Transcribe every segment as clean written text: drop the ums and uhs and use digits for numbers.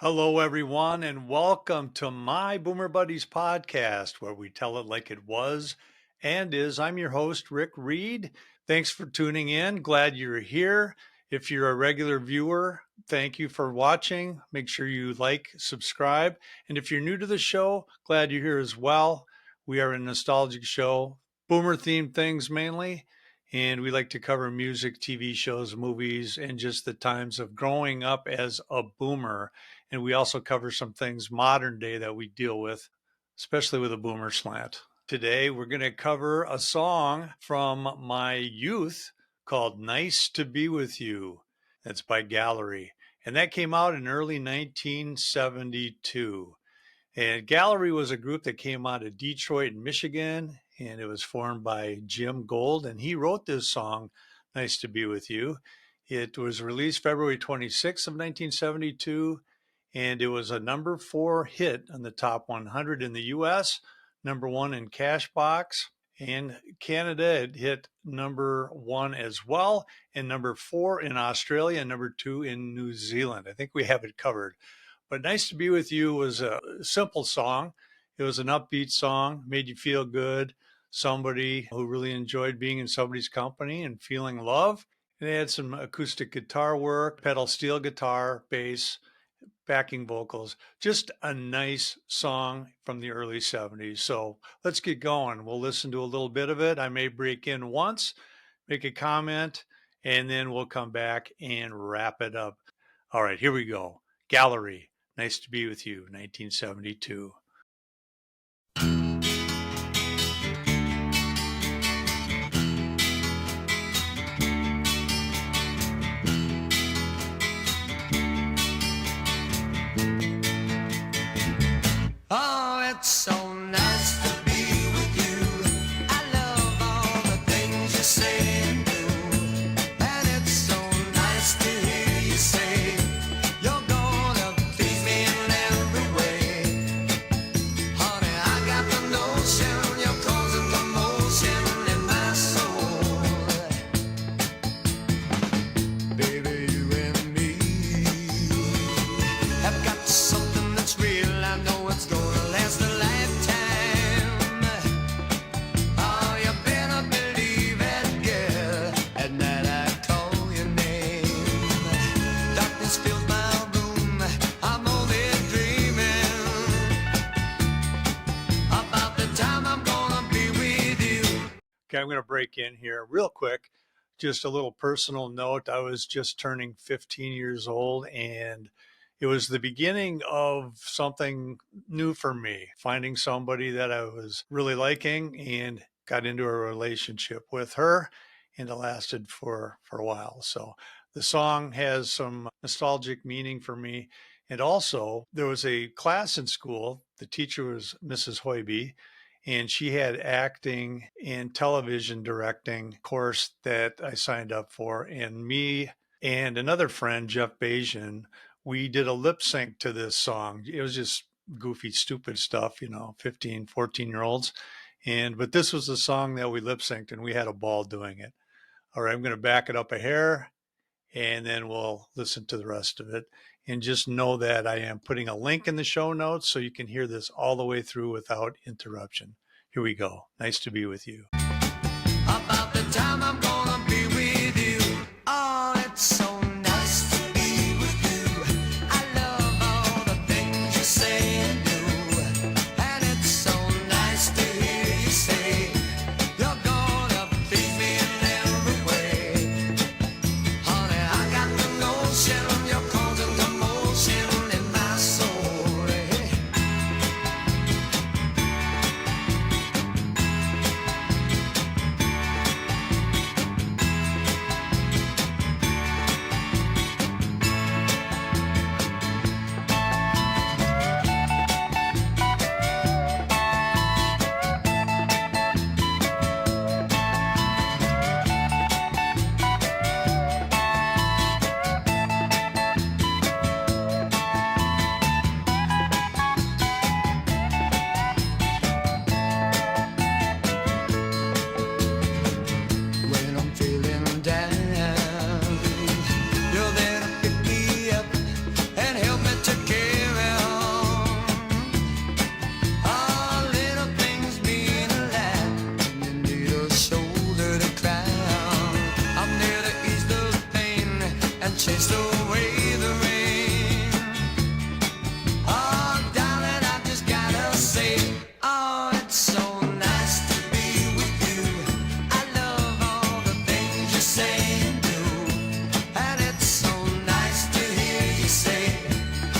Hello, everyone, and welcome to my Boomer Buddies podcast, where we tell it like it was and is. I'm your host, Rick Reed. Thanks for tuning in. Glad you're here. If you're a regular viewer, thank you for watching. Make sure you like, subscribe. And if you're new to the show, glad you're here as well. We are a nostalgic show, boomer themed things mainly. And we like to cover music, TV shows, movies, and just the times of growing up as a boomer. And we also cover some things modern day that we deal with, especially with a boomer slant. Today, we're going to cover a song from my youth called Nice to Be With You. That's by Gallery. And that came out in early 1972. And Gallery was a group that came out of Detroit, Michigan, and it was formed by Jim Gold. And he wrote this song, Nice to Be With You. It was released February 26th of 1972. And it was a number 4 hit on the top 100 in the US, number 1 in Cashbox. And Canada, it hit number 1 as well, and number 4 in Australia, and number 2 in New Zealand. I think we have it covered. But Nice to Be With You was a simple song. It was an upbeat song, made you feel good, somebody who really enjoyed being in somebody's company and feeling love. And it had some acoustic guitar work, pedal steel guitar, bass, backing vocals. Just a nice song from the early 70s. So let's get going. We'll listen to a little bit of it. I may break in once, make a comment, and then we'll come back and wrap it up. All right, here we go. Gallery, Nice to Be With You, 1972. Oh, it's so nice to be with you. I love all the things you say and do. And it's so nice to hear you say you're gonna please me in every way. Honey, I got the notion you're causing commotion in my soul. Baby, you and me have got something that's real. I know it's gonna last a lifetime. Oh, you better believe it, girl. At night I call your name. Darkness fills my room. I'm only dreaming about the time I'm gonna be with you. Okay, I'm going to break in here real quick. Just a little personal note. I was just turning 15 years old, and it was the beginning of something new for me, finding somebody that I was really liking and got into a relationship with her, and it lasted for a while. So the song has some nostalgic meaning for me. And also, there was a class in school. The teacher was Mrs. Hoiby, and she had acting and television directing course that I signed up for. And me and another friend, Jeff Bajan, we did a lip sync to this song. It was just goofy, stupid stuff, 15, 14-year-olds. But this was the song that we lip synced, and we had a ball doing it. All right, I'm going to back it up a hair, and then we'll listen to the rest of it. And just know that I am putting a link in the show notes so you can hear this all the way through without interruption. Here we go. Nice to Be With You. About the time I'm gonna be with you. Oh, it's so nice to be with you. I love all the things you say and do. And it's so nice to hear you say you're gonna please me in every way. Honey, I got the notion you're causing commotion in my soul. chased away the rain. Oh, darling, I just gotta say, oh, it's so nice to be with you. I love all the things you say and do. And it's so nice to hear you say,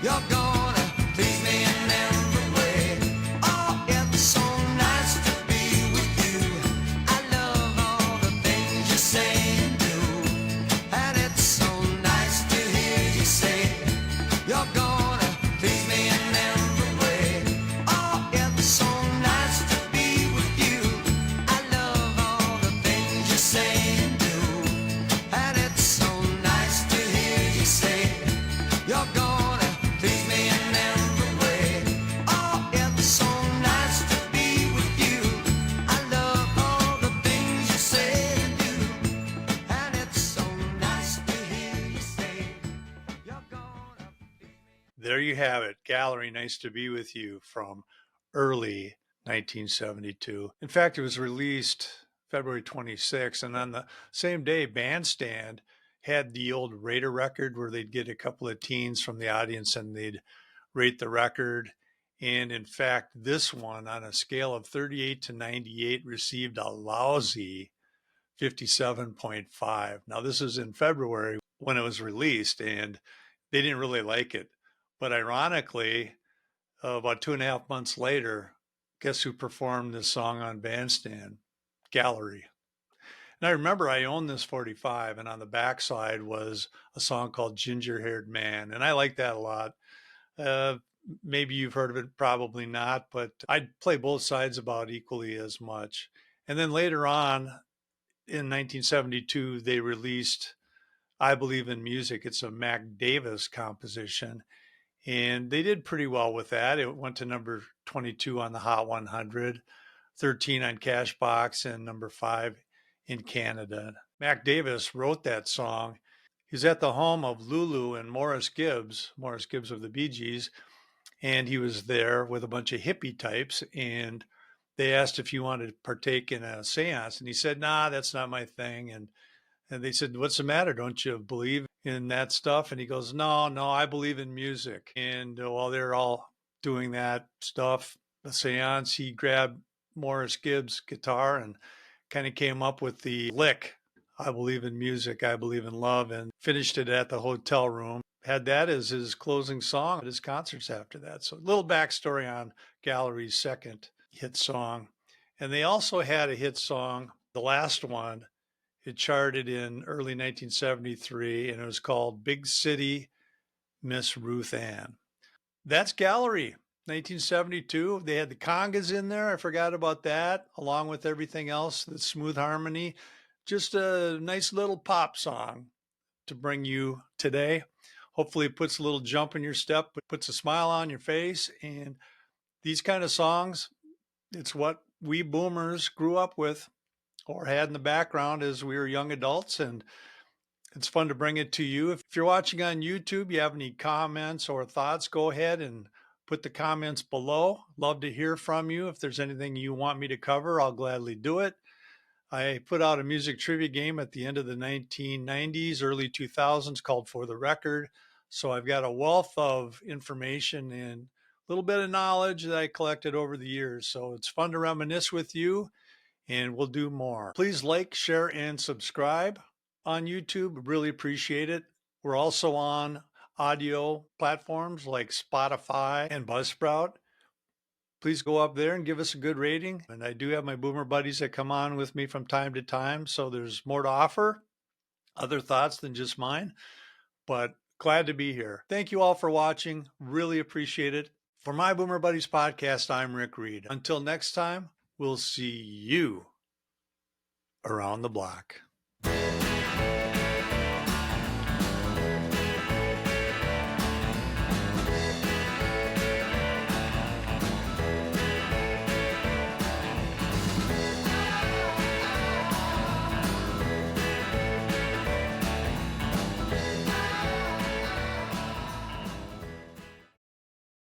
you're gonna please me in every way. Oh, it's so nice to be with you. I love all the things you say and do. And it's so nice to hear you say, you're gonna please me in every way. Oh, it's so nice to be with you. I love all the things you say and do. And it's so nice to hear you say, you're gonna please me in every way. Oh, it's so nice to be with you. I love all the things you say and do. And it's so nice to hear you say, you're gonna please me. There you have it. Gallery, Nice to Be With You from early 1972. In fact, it was released February 26th. And on the same day, Bandstand had the old Rater record where they'd get a couple of teens from the audience and they'd rate the record. And in fact, this one on a scale of 38 to 98 received a lousy 57.5. Now, this was in February when it was released, and they didn't really like it. But ironically, about 2.5 months later, guess who performed this song on Bandstand? Gallery. And I remember I owned this 45, and on the backside was a song called Ginger Haired Man. And I like that a lot. Uh, Maybe you've heard of it, probably not, but I'd play both sides about equally as much. And then later on in 1972, they released I Believe in Music. It's a Mac Davis composition. And they did pretty well with that. It went to number 22 on the Hot 100, 13 on Cashbox, and number 5 in Canada. Mac Davis wrote that song. He was at the home of Lulu and Morris Gibbs of the Bee Gees, and he was there with a bunch of hippie types, and they asked if he wanted to partake in a seance, and he said, nah, that's not my thing. And they said, what's the matter? Don't you believe in that stuff? And he goes, no, I believe in music. And while they're all doing that stuff, the seance, he grabbed Morris Gibbs' guitar and kind of came up with the lick, I believe in music, I believe in love, and finished it at the hotel room. Had that as his closing song at his concerts after that. So a little backstory on Gallery's second hit song. And they also had a hit song, the last one. It charted in early 1973, and it was called Big City Miss Ruth Ann. That's Gallery, 1972. They had the congas in there. I forgot about that, along with everything else, the smooth harmony. Just a nice little pop song to bring you today. Hopefully it puts a little jump in your step, but puts a smile on your face. And these kind of songs, it's what we boomers grew up with or had in the background as we were young adults. And it's fun to bring it to you. If you're watching on YouTube, you have any comments or thoughts, go ahead and put the comments below. Love to hear from you. If there's anything you want me to cover, I'll gladly do it. I put out a music trivia game at the end of the 1990s, early 2000s called For the Record. So I've got a wealth of information and a little bit of knowledge that I collected over the years. So it's fun to reminisce with you, and we'll do more. Please like, share, and subscribe on YouTube. Really appreciate it. We're also on audio platforms like Spotify and Buzzsprout. Please go up there and give us a good rating. And I do have my boomer buddies that come on with me from time to time, so there's more to offer, other thoughts than just mine, but glad to be here. Thank you all for watching. Really appreciate it. For my Boomer Buddies podcast, I'm Rick Reed. Until next time, we'll see you around the block.